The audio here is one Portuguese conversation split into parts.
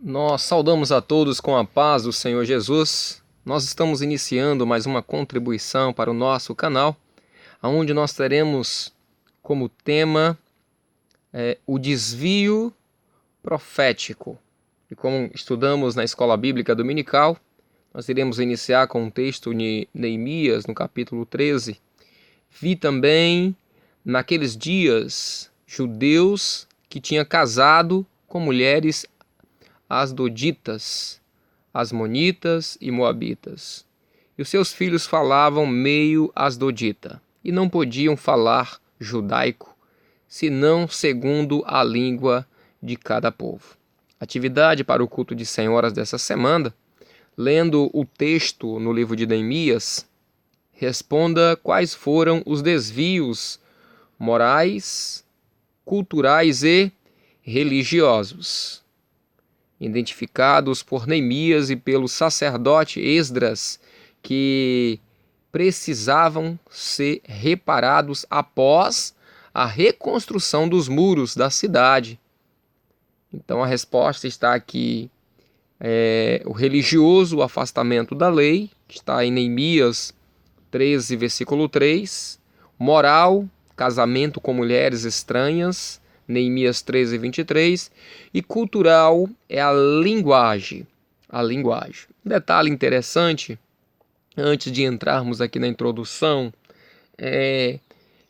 Nós saudamos a todos com a paz do Senhor Jesus. Nós estamos iniciando mais uma contribuição para o nosso canal, onde nós teremos como tema o desvio profético. E como estudamos na Escola Bíblica Dominical, nós iremos iniciar com o texto de Neemias, no capítulo 13. Vi também, naqueles dias, judeus que tinham casado com mulheres asdoditas, asmonitas e moabitas. E os seus filhos falavam meio asdodita, e não podiam falar judaico, senão segundo a língua de cada povo. Atividade para o culto de senhoras dessa semana, lendo o texto no livro de Neemias, responda quais foram os desvios morais, culturais e religiosos identificados por Neemias e pelo sacerdote Esdras, que precisavam ser reparados após a reconstrução dos muros da cidade. Então a resposta está aqui: o religioso, o afastamento da lei, que está em Neemias 13, versículo 3, moral, casamento com mulheres estranhas, Neemias 13, 23, e cultural é a linguagem. Um detalhe interessante, antes de entrarmos aqui na introdução, é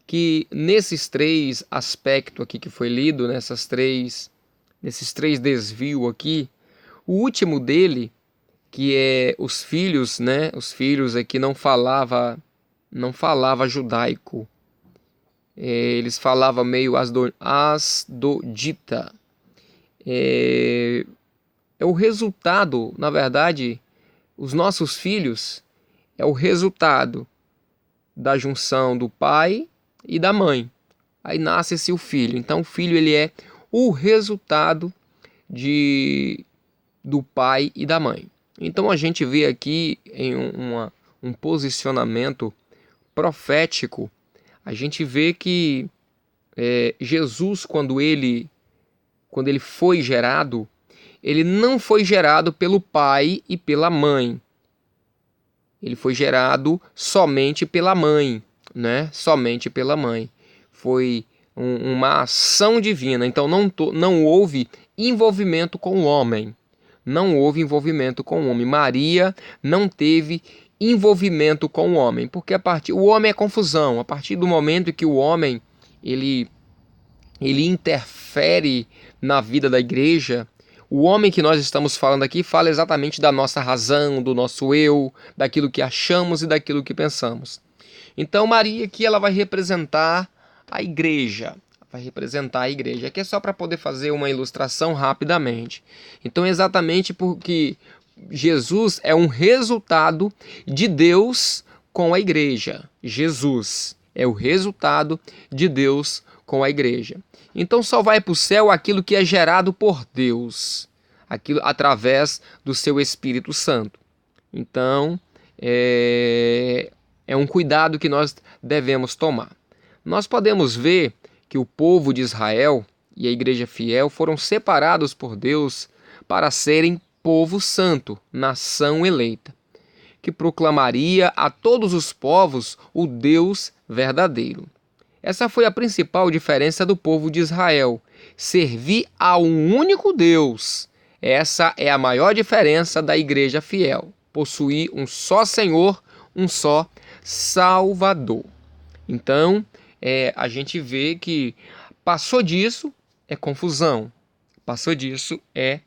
que nesses três aspectos aqui que foi lido, nesses três desvios aqui, o último dele, que é os filhos, né? Os filhos aqui não falava judaico. Eles falavam meio asdodita. É o resultado, na verdade, os nossos filhos é o resultado da junção do pai e da mãe. Aí nasce-se o filho. Então o filho ele é o resultado do pai e da mãe. Então a gente vê aqui em um posicionamento profético, a gente vê que Jesus, quando ele foi gerado, ele não foi gerado pelo pai e pela mãe. Ele foi gerado somente pela mãe, né? Somente pela mãe. Foi uma ação divina. Então não houve envolvimento com o homem. Não houve envolvimento com o homem. Maria não teve envolvimento com o homem, porque o homem é confusão. A partir do momento que o homem ele interfere na vida da igreja, o homem que nós estamos falando aqui fala exatamente da nossa razão, do nosso eu, daquilo que achamos e daquilo que pensamos. Então Maria aqui ela vai representar a igreja. Aqui é só para poder fazer uma ilustração rapidamente. Então exatamente porque Jesus é um resultado de Deus com a igreja. Jesus é o resultado de Deus com a igreja. Então só vai para o céu aquilo que é gerado por Deus, aquilo através do seu Espírito Santo. Então é um cuidado que nós devemos tomar. Nós podemos ver que o povo de Israel e a igreja fiel foram separados por Deus para serem povo santo, nação eleita, que proclamaria a todos os povos o Deus verdadeiro. Essa foi a principal diferença do povo de Israel, servir a um único Deus. Essa é a maior diferença da igreja fiel, possuir um só Senhor, um só Salvador. Então, a gente vê que passou disso é confusão. Passou disso é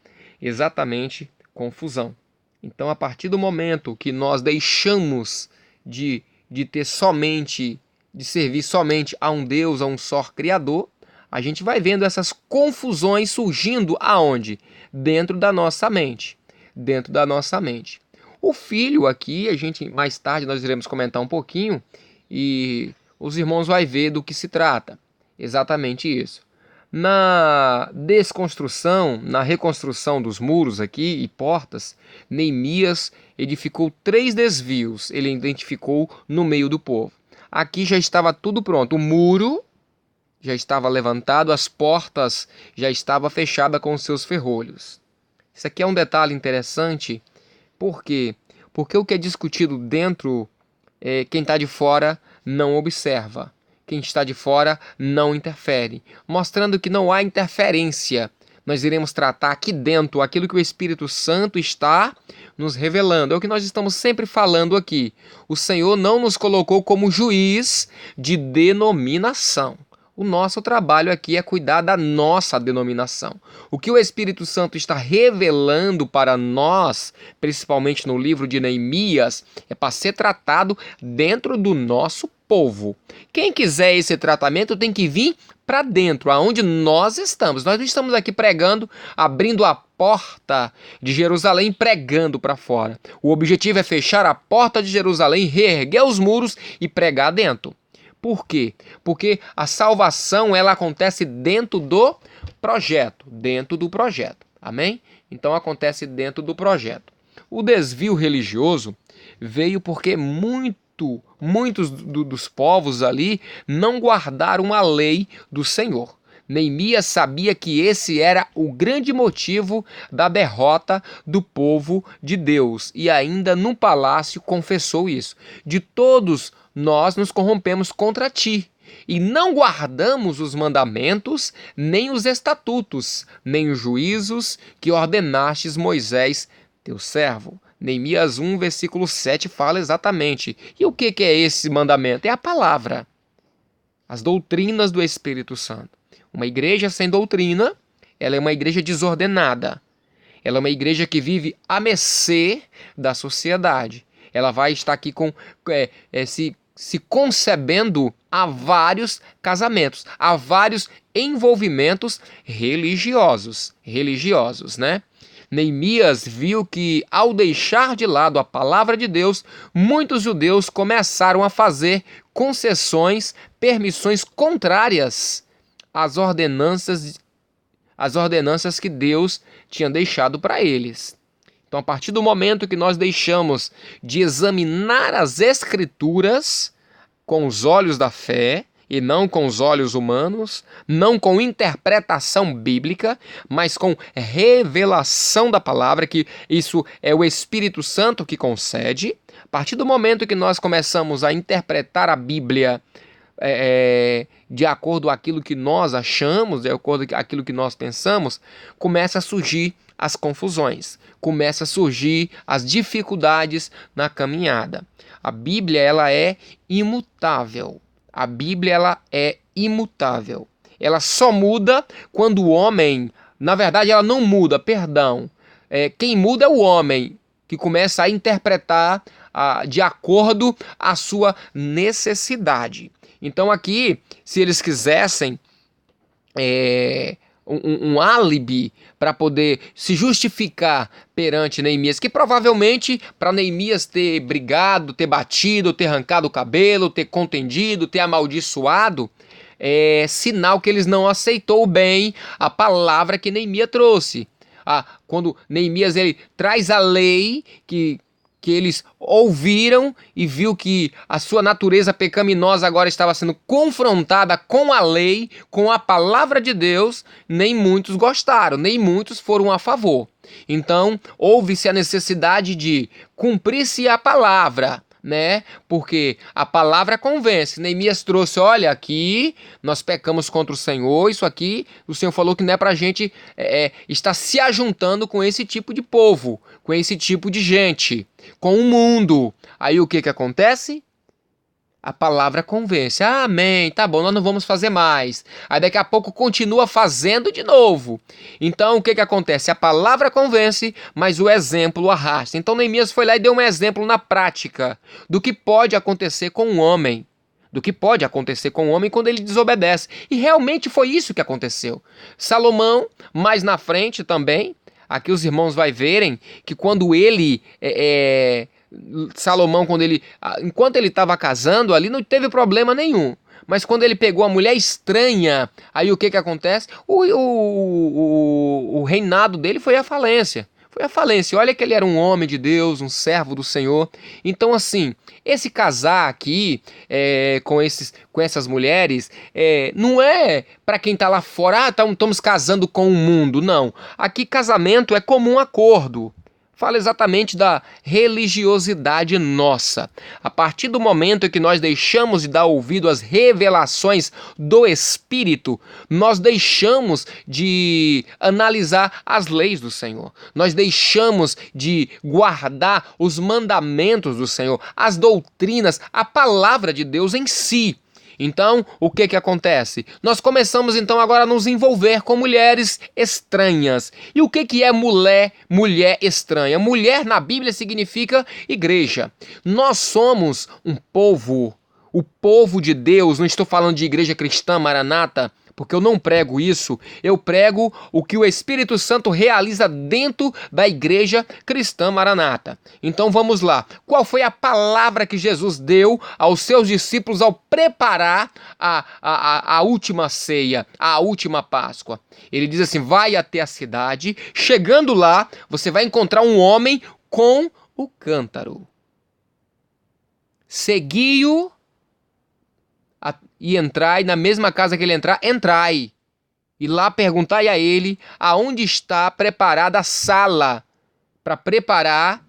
exatamente confusão. Então, a partir do momento que nós deixamos de servir somente a um Deus, a um só Criador, a gente vai vendo essas confusões surgindo aonde? Dentro da nossa mente. Dentro da nossa mente. O filho aqui, mais tarde nós iremos comentar um pouquinho e os irmãos vão ver do que se trata. Exatamente isso. Na desconstrução, na reconstrução dos muros aqui e portas, Neemias edificou 3 desvios. Ele identificou no meio do povo. Aqui já estava tudo pronto. O muro já estava levantado, as portas já estavam fechadas com seus ferrolhos. Isso aqui é um detalhe interessante. Por quê? Porque o que é discutido dentro, quem está de fora não observa. Quem está de fora não interfere. Mostrando que não há interferência. Nós iremos tratar aqui dentro aquilo que o Espírito Santo está nos revelando. É o que nós estamos sempre falando aqui. O Senhor não nos colocou como juiz de denominação. O nosso trabalho aqui é cuidar da nossa denominação. O que o Espírito Santo está revelando para nós, principalmente no livro de Neemias, é para ser tratado dentro do nosso povo. Quem quiser esse tratamento tem que vir para dentro, aonde nós estamos. Nós não estamos aqui pregando, abrindo a porta de Jerusalém, pregando para fora. O objetivo é fechar a porta de Jerusalém, reerguer os muros e pregar dentro. Por quê? Porque a salvação ela acontece dentro do projeto, amém? Então acontece dentro do projeto. O desvio religioso veio porque muitos dos povos ali não guardaram a lei do Senhor. Neemias sabia que esse era o grande motivo da derrota do povo de Deus e ainda no palácio confessou isso. De todos nós nos corrompemos contra ti e não guardamos os mandamentos, nem os estatutos, nem os juízos que ordenastes Moisés, teu servo. Neemias 1, versículo 7 fala exatamente. E o que é esse mandamento? É a palavra, as doutrinas do Espírito Santo. Uma igreja sem doutrina, ela é uma igreja desordenada. Ela é uma igreja que vive à mercê da sociedade. Ela vai estar aqui se concebendo a vários casamentos, a vários envolvimentos religiosos, né? Neemias viu que, ao deixar de lado a palavra de Deus, muitos judeus começaram a fazer concessões, permissões contrárias às ordenanças que Deus tinha deixado para eles. Então, a partir do momento que nós deixamos de examinar as Escrituras com os olhos da fé, e não com os olhos humanos, não com interpretação bíblica, mas com revelação da palavra, que isso é o Espírito Santo que concede. A partir do momento que nós começamos a interpretar a Bíblia de acordo com aquilo que nós achamos, de acordo com aquilo que nós pensamos, começa a surgir as confusões, começa a surgir as dificuldades na caminhada. A Bíblia ela é imutável. A Bíblia ela é imutável. Ela só muda quando o homem... Na verdade, ela não muda, perdão. Quem muda é o homem, que começa a interpretar de acordo com a sua necessidade. Então aqui, se eles quisessem um álibi para poder se justificar perante Neemias, que provavelmente para Neemias ter brigado, ter batido, ter arrancado o cabelo, ter contendido, ter amaldiçoado, é sinal que eles não aceitou bem a palavra que Neemias trouxe. Quando Neemias ele traz a lei que eles ouviram e viu que a sua natureza pecaminosa agora estava sendo confrontada com a lei, com a palavra de Deus, nem muitos gostaram, nem muitos foram a favor. Então, houve-se a necessidade de cumprir-se a palavra, né? Porque a palavra convence. Neemias trouxe, olha, aqui nós pecamos contra o Senhor, isso aqui o Senhor falou que não é pra gente estar se ajuntando com esse tipo de povo, com esse tipo de gente, com o mundo. Aí o que acontece? A palavra convence. Amém, tá bom, nós não vamos fazer mais. Aí daqui a pouco continua fazendo de novo. Então o que acontece? A palavra convence, mas o exemplo arrasta. Então Neemias foi lá e deu um exemplo na prática do que pode acontecer com um homem. Do que pode acontecer com um homem quando ele desobedece. E realmente foi isso que aconteceu. Salomão, mais na frente também, aqui os irmãos vão verem que quando ele... Salomão, enquanto ele estava casando ali, não teve problema nenhum. Mas quando ele pegou a mulher estranha, aí o que acontece? O reinado dele foi à falência. foi à falência. Olha que ele era um homem de Deus, um servo do Senhor. Então, assim, esse casar aqui com essas mulheres não é para quem está lá fora, estamos casando com o mundo. Não. Aqui casamento é comum acordo. Fala exatamente da religiosidade nossa. A partir do momento em que nós deixamos de dar ouvido às revelações do Espírito, nós deixamos de analisar as leis do Senhor. Nós deixamos de guardar os mandamentos do Senhor, as doutrinas, a palavra de Deus em si. Então, o que acontece? Nós começamos então agora a nos envolver com mulheres estranhas. E o que é mulher estranha? Mulher na Bíblia significa igreja. Nós somos um povo, o povo de Deus. Não estou falando de igreja cristã, Maranata, porque eu não prego isso. Eu prego o que o Espírito Santo realiza dentro da igreja cristã Maranata. Então vamos lá. Qual foi a palavra que Jesus deu aos seus discípulos ao preparar a última ceia, a última Páscoa? Ele diz assim: vai até a cidade, chegando lá, você vai encontrar um homem com o cântaro. Segui-o e entrai, na mesma casa que ele entrar, entrai. E lá perguntai a ele aonde está preparada a sala para preparar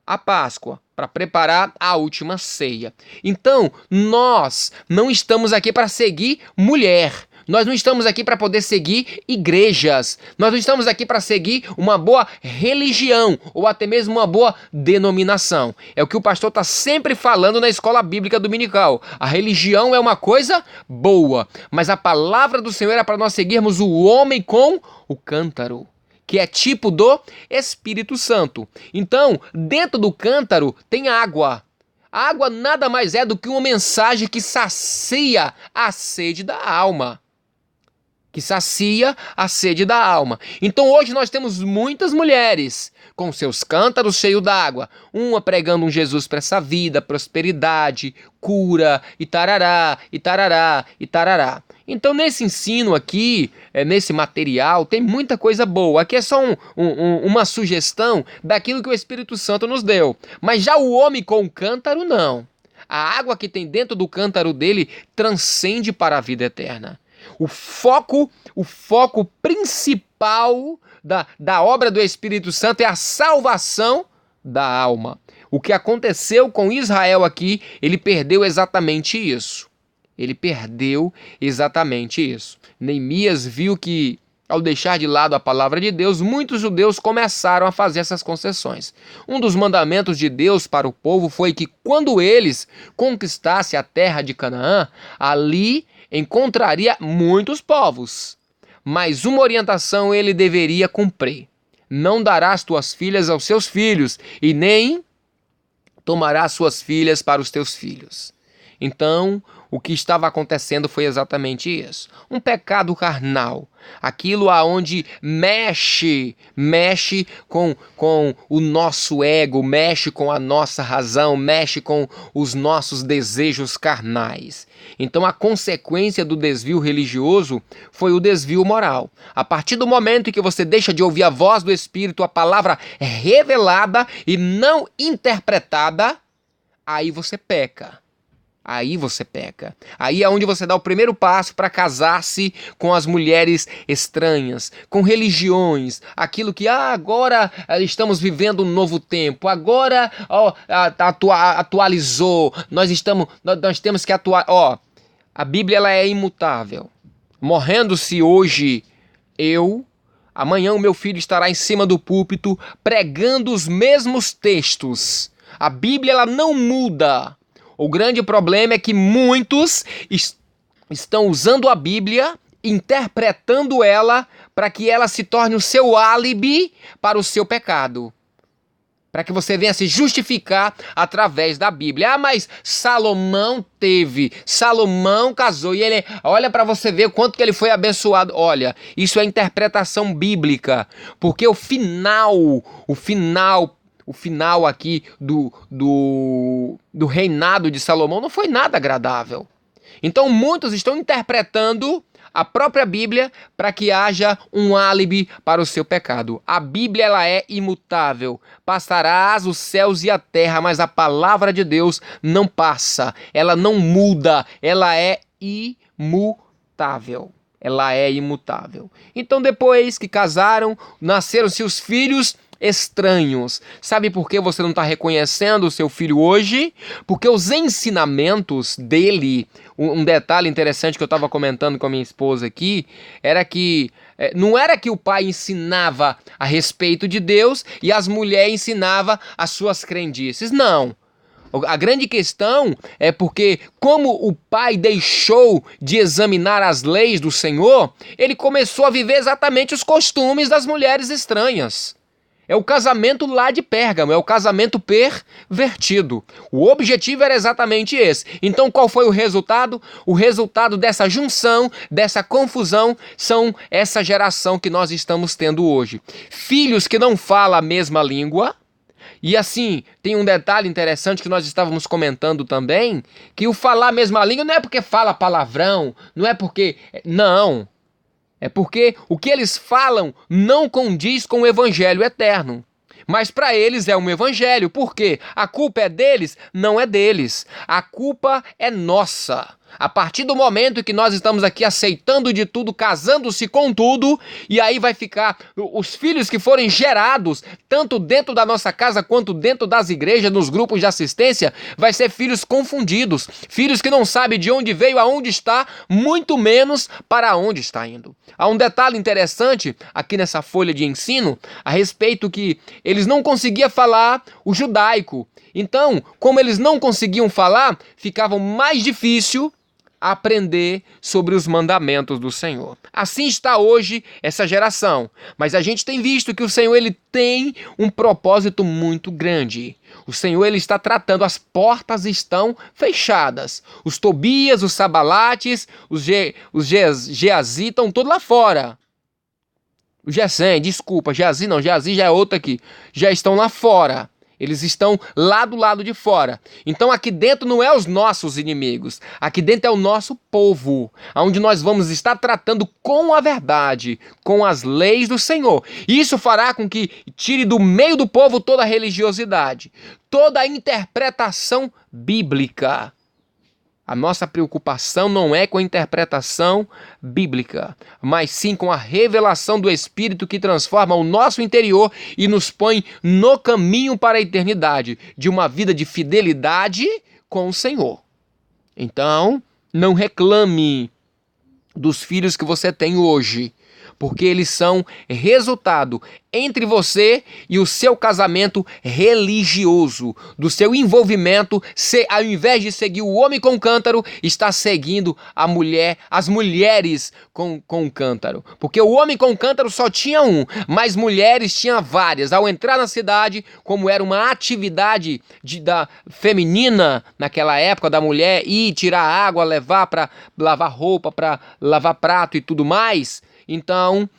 a Páscoa, para preparar a última ceia. Então, nós não estamos aqui para seguir mulher. Nós não estamos aqui para poder seguir igrejas. Nós não estamos aqui para seguir uma boa religião ou até mesmo uma boa denominação. É o que o pastor está sempre falando na escola bíblica dominical. A religião é uma coisa boa, mas a palavra do Senhor é para nós seguirmos o homem com o cântaro, que é tipo do Espírito Santo. Então, dentro do cântaro tem água. A água nada mais é do que uma mensagem que sacia a sede da alma. Que sacia a sede da alma. Então hoje nós temos muitas mulheres com seus cântaros cheios d'água, uma pregando um Jesus para essa vida, prosperidade, cura, e tarará, e tarará, e tarará. Então nesse ensino aqui, nesse material, tem muita coisa boa. Aqui é só uma sugestão daquilo que o Espírito Santo nos deu. Mas já o homem com o cântaro, não. A água que tem dentro do cântaro dele transcende para a vida eterna. O foco principal da obra do Espírito Santo é a salvação da alma. O que aconteceu com Israel aqui, ele perdeu exatamente isso. Ele perdeu exatamente isso. Neemias viu que, ao deixar de lado a palavra de Deus, muitos judeus começaram a fazer essas concessões. Um dos mandamentos de Deus para o povo foi que, quando eles conquistassem a terra de Canaã, ali encontraria muitos povos, mas uma orientação ele deveria cumprir: não darás tuas filhas aos seus filhos, e nem tomarás suas filhas para os teus filhos. Então, o que estava acontecendo foi exatamente isso. Um pecado carnal. Aquilo aonde mexe com o nosso ego, mexe com a nossa razão, mexe com os nossos desejos carnais. Então a consequência do desvio religioso foi o desvio moral. A partir do momento em que você deixa de ouvir a voz do Espírito, a palavra revelada e não interpretada, aí você peca. Aí você peca. Aí é onde você dá o primeiro passo para casar-se com as mulheres estranhas, com religiões, aquilo que agora estamos vivendo um novo tempo, agora atualizou, nós temos que atuar. A Bíblia ela é imutável. Morrendo-se hoje amanhã o meu filho estará em cima do púlpito pregando os mesmos textos. A Bíblia ela não muda. O grande problema é que muitos estão usando a Bíblia, interpretando ela para que ela se torne o seu álibi para o seu pecado. Para que você venha se justificar através da Bíblia. Mas Salomão casou e ele, olha para você ver o quanto que ele foi abençoado. Olha, isso é interpretação bíblica, porque o final aqui do reinado de Salomão não foi nada agradável. Então muitos estão interpretando a própria Bíblia para que haja um álibi para o seu pecado. A Bíblia, ela é imutável. Passarás os céus e a terra, mas a palavra de Deus não passa. Ela não muda. Ela é imutável. Ela é imutável. Então, depois que casaram, nasceram seus filhos estranhos. Sabe por que você não está reconhecendo o seu filho hoje? Porque os ensinamentos dele, um detalhe interessante que eu estava comentando com a minha esposa aqui, era que não era que o pai ensinava a respeito de Deus e as mulheres ensinavam as suas crendices. Não. A grande questão é porque, como o pai deixou de examinar as leis do Senhor, ele começou a viver exatamente os costumes das mulheres estranhas. É o casamento lá de Pérgamo, é o casamento pervertido. O objetivo era exatamente esse. Então qual foi o resultado? O resultado dessa junção, dessa confusão, são essa geração que nós estamos tendo hoje. Filhos que não falam a mesma língua. E assim, tem um detalhe interessante que nós estávamos comentando também, que o falar a mesma língua não é porque fala palavrão, não é porque... Não. É porque o que eles falam não condiz com o evangelho eterno. Mas para eles é um evangelho. Por quê? A culpa é deles? Não é deles. A culpa é nossa. A partir do momento que nós estamos aqui aceitando de tudo, casando-se com tudo, e aí vai ficar os filhos que forem gerados, tanto dentro da nossa casa quanto dentro das igrejas, nos grupos de assistência, vai ser filhos confundidos, filhos que não sabem de onde veio, aonde está, muito menos para onde está indo. Há um detalhe interessante aqui nessa folha de ensino, a respeito que eles não conseguiam falar o judaico. Então, como eles não conseguiam falar, ficava mais difícil aprender sobre os mandamentos do Senhor. Assim está hoje essa geração. Mas a gente tem visto que o Senhor, ele tem um propósito muito grande. O Senhor, ele está tratando, as portas estão fechadas. Os Tobias, os Sabalates, os Geazi estão todos lá fora. O Gesem, desculpa, Geazi não, Geazi já é outro aqui. Já estão lá fora. Eles estão lá do lado de fora. Então aqui dentro não é os nossos inimigos. Aqui dentro é o nosso povo, onde nós vamos estar tratando com a verdade, com as leis do Senhor. Isso fará com que tire do meio do povo toda a religiosidade, toda a interpretação bíblica. A nossa preocupação não é com a interpretação bíblica, mas sim com a revelação do Espírito que transforma o nosso interior e nos põe no caminho para a eternidade, de uma vida de fidelidade com o Senhor. Então, não reclame dos filhos que você tem hoje, porque eles são resultado entre você e o seu casamento religioso, do seu envolvimento, ao invés de seguir o homem com o cântaro, está seguindo a mulher, as mulheres com o cântaro. Porque o homem com o cântaro só tinha um, mas mulheres tinham várias. Ao entrar na cidade, como era uma atividade feminina naquela época, da mulher ir tirar água, levar para lavar roupa, para lavar prato e tudo mais. Então,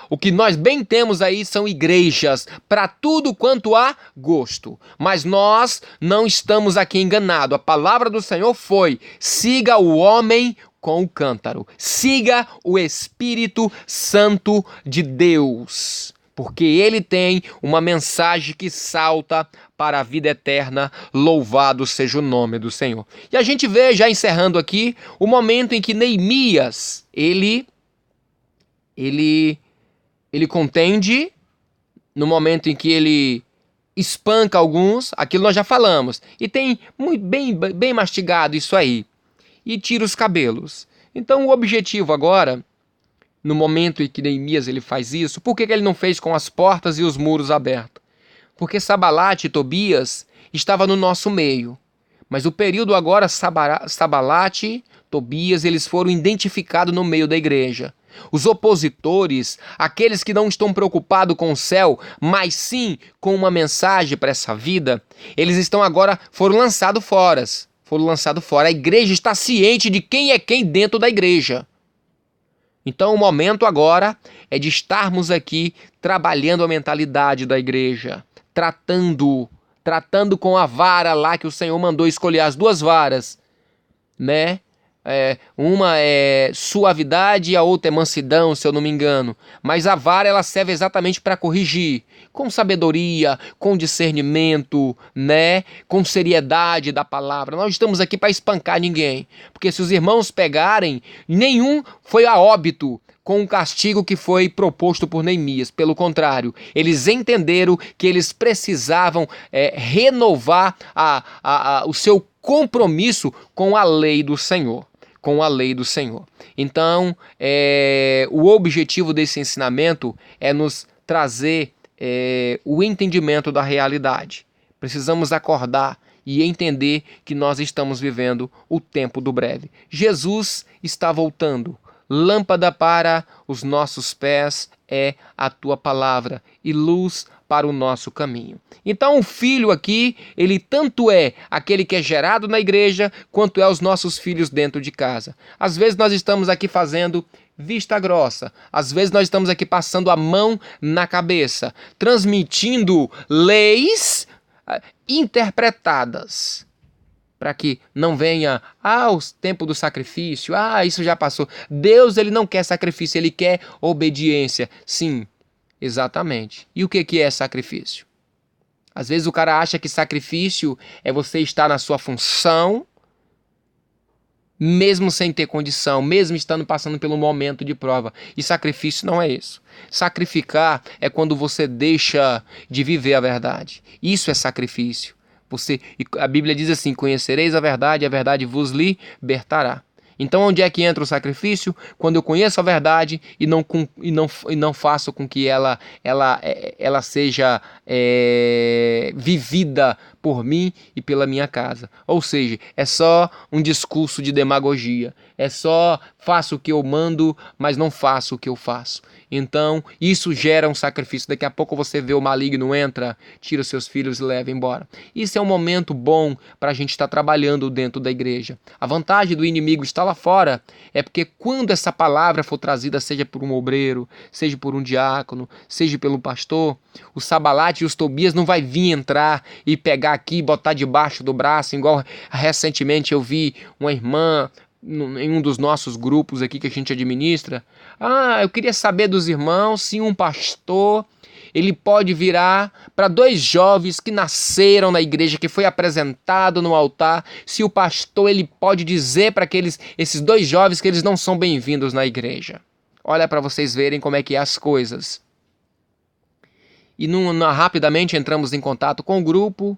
o que nós bem temos aí são igrejas para tudo quanto há gosto. Mas nós não estamos aqui enganados. A palavra do Senhor foi: siga o homem com o cântaro. Siga o Espírito Santo de Deus. Porque ele tem uma mensagem que salta para a vida eterna. Louvado seja o nome do Senhor. E a gente vê, já encerrando aqui, o momento em que Neemias, ele contende, no momento em que ele espanca alguns, aquilo nós já falamos, e tem muito bem mastigado isso aí, e tira os cabelos. Então o objetivo agora, no momento em que Neemias ele faz isso, por que ele não fez com as portas e os muros abertos? Porque Sabalate e Tobias estavam no nosso meio, mas o período agora, Sabalate, Tobias, eles foram identificados no meio da igreja. Os opositores, aqueles que não estão preocupados com o céu, mas sim com uma mensagem para essa vida, eles estão agora, foram lançados fora. A igreja está ciente de quem é quem dentro da igreja. Então o momento agora é de estarmos aqui trabalhando a mentalidade da igreja, tratando com a vara lá que o Senhor mandou escolher, as duas varas, né? Uma é suavidade e a outra é mansidão, se eu não me engano. Mas a vara ela serve exatamente para corrigir, com sabedoria, com discernimento, né? Com seriedade da palavra. Nós estamos aqui para espancar ninguém, porque se os irmãos pegarem, nenhum foi a óbito com o castigo que foi proposto por Neemias. Pelo contrário, eles entenderam que eles precisavam renovar o seu compromisso com a lei do Senhor. Com a lei do Senhor. Então, o objetivo desse ensinamento é nos trazer o entendimento da realidade. Precisamos acordar e entender que nós estamos vivendo o tempo do breve. Jesus está voltando. Lâmpada para os nossos pés é a tua palavra e luz para o nosso caminho. Então o filho aqui, ele tanto é aquele que é gerado na igreja, quanto é os nossos filhos dentro de casa. Às vezes nós estamos aqui fazendo vista grossa, às vezes nós estamos aqui passando a mão na cabeça, transmitindo leis interpretadas, para que não venha, o tempo do sacrifício, isso já passou. Deus, ele não quer sacrifício, ele quer obediência. Sim, exatamente. E o que é sacrifício? Às vezes o cara acha que sacrifício é você estar na sua função, mesmo sem ter condição, mesmo estando passando pelo momento de prova. E sacrifício não é isso. Sacrificar é quando você deixa de viver a verdade. Isso é sacrifício. A Bíblia diz assim: conhecereis a verdade vos libertará. Então onde é que entra o sacrifício? Quando eu conheço a verdade e não faço com que ela seja vivida por mim e pela minha casa. Ou seja, é só um discurso de demagogia. É só faço o que eu mando, mas não faço o que eu faço. Então, isso gera um sacrifício. Daqui a pouco você vê o maligno entra, tira seus filhos e leva embora. Isso é um momento bom para a gente estar trabalhando dentro da igreja. A vantagem do inimigo estar lá fora é porque quando essa palavra for trazida, seja por um obreiro, seja por um diácono, seja pelo pastor, o Sabalate e os Tobias não vai vir entrar e pegar aqui e botar debaixo do braço, igual recentemente eu vi uma irmã em um dos nossos grupos aqui que a gente administra. Eu queria saber dos irmãos se um pastor ele pode virar para 2 jovens que nasceram na igreja, que foi apresentado no altar, se o pastor ele pode dizer para esses 2 jovens que eles não são bem-vindos na igreja. Olha para vocês verem como é que é as coisas. E rapidamente entramos em contato com o grupo,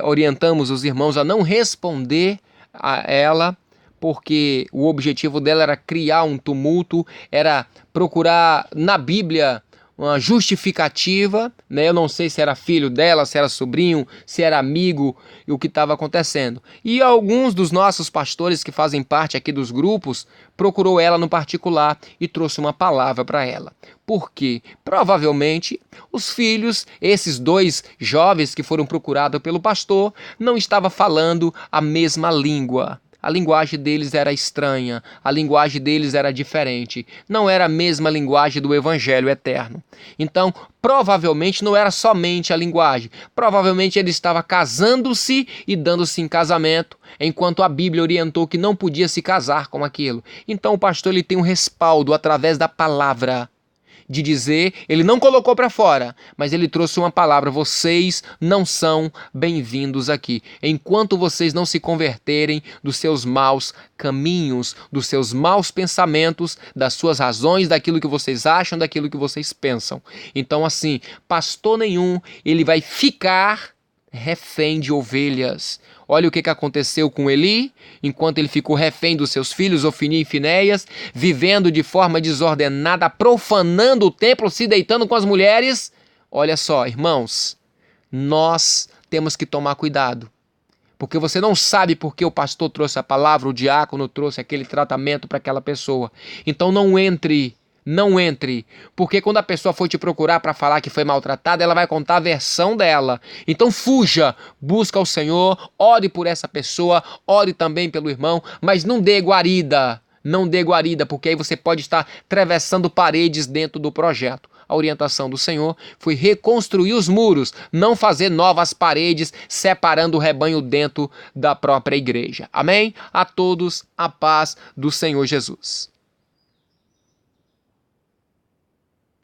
orientamos os irmãos a não responder a ela, porque o objetivo dela era criar um tumulto, era procurar na Bíblia uma justificativa, né? Eu não sei se era filho dela, se era sobrinho, se era amigo, e o que estava acontecendo. E alguns dos nossos pastores que fazem parte aqui dos grupos procurou ela no particular e trouxe uma palavra para ela. Por quê? Provavelmente os filhos, esses 2 jovens que foram procurados pelo pastor, não estavam falando a mesma língua. A linguagem deles era estranha, a linguagem deles era diferente, não era a mesma linguagem do Evangelho eterno. Então, provavelmente não era somente a linguagem, provavelmente ele estava casando-se e dando-se em casamento, enquanto a Bíblia orientou que não podia se casar com aquilo. Então o pastor ele tem um respaldo através da palavra, de dizer, ele não colocou para fora, mas ele trouxe uma palavra: vocês não são bem-vindos aqui. Enquanto vocês não se converterem dos seus maus caminhos, dos seus maus pensamentos, das suas razões, daquilo que vocês acham, daquilo que vocês pensam. Então assim, pastor nenhum, ele vai ficar refém de ovelhas. Olha o que aconteceu com Eli, enquanto ele ficou refém dos seus filhos, Ofni e Finéias, vivendo de forma desordenada, profanando o templo, se deitando com as mulheres. Olha só, irmãos, nós temos que tomar cuidado, porque você não sabe por que o pastor trouxe a palavra, o diácono trouxe aquele tratamento para aquela pessoa. Então não entre, porque quando a pessoa for te procurar para falar que foi maltratada, ela vai contar a versão dela. Então fuja, busca o Senhor, ore por essa pessoa, ore também pelo irmão, mas não dê guarida, porque aí você pode estar atravessando paredes dentro do projeto. a orientação do Senhor foi reconstruir os muros, não fazer novas paredes separando o rebanho dentro da própria igreja. Amém? A todos a paz do Senhor Jesus.